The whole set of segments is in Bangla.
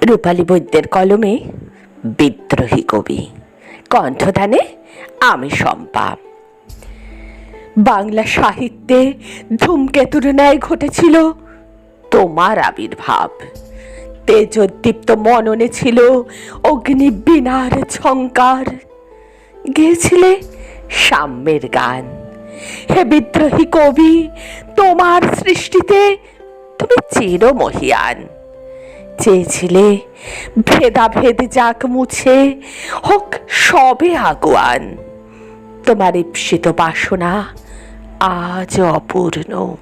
রূপালী বৈদ্যের কলমে বিদ্রোহী কবি, কণ্ঠদানে আমি শম্পা। বাংলা সাহিত্যে ধূমকেতুর ন্যায় ঘটেছিল তোমার আবির্ভাব। তেজোদ্দীপ্ত মননে ছিল অগ্নিবীণার ঝঙ্কার। গেয়েছিলে সাম্যের গান। হে বিদ্রোহী কবি, তোমার সৃষ্টিতে তুমি চিরমহিয়ান। চেয়েছিলে ভেদাভেদ যাক মুছে, হোক সবে আগুয়ান। তোমার ঈপ্সিত বাসনা আজ অপূর্ণ।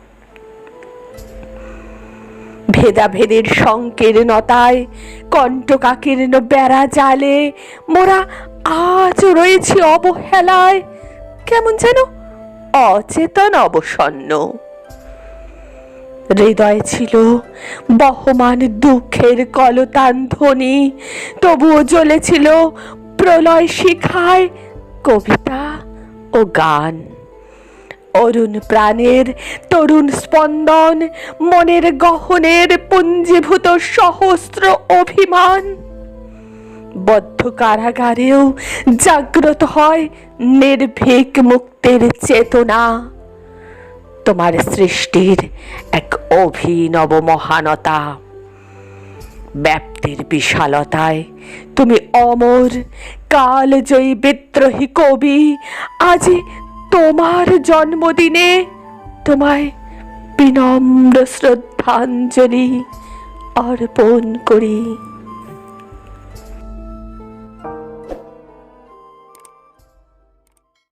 ভেদাভেদের সংকীর্ণতায় কণ্টকাকীর্ণ বেড়া জালে মোরা আজ রয়েছি অবহেলায়, কেমন যেন অচেতন অবসন্ন। হৃদয় ছিল বহমান দুঃখের কলতান ধ্বনি, তবুও জ্বলেছিল প্রলয় শিখায় কবিতা ও গান। অরুণ প্রাণের তরুণ স্পন্দন, মনের গহনের পুঞ্জীভূত সহস্র অভিমান। বদ্ধ কারাগারেও জাগ্রত হয় নির্ভীক মুক্তির চেতনা। তোমার সৃষ্টির এক অভিনব মহানতা। ব্যাপ্তির বিশালতায় তুমি অমর, কালজয়ী বিদ্রোহী কবি। আজ তোমার জন্মদিনে তোমায় বিনম্র শ্রদ্ধাঞ্জলি অর্পণ করি।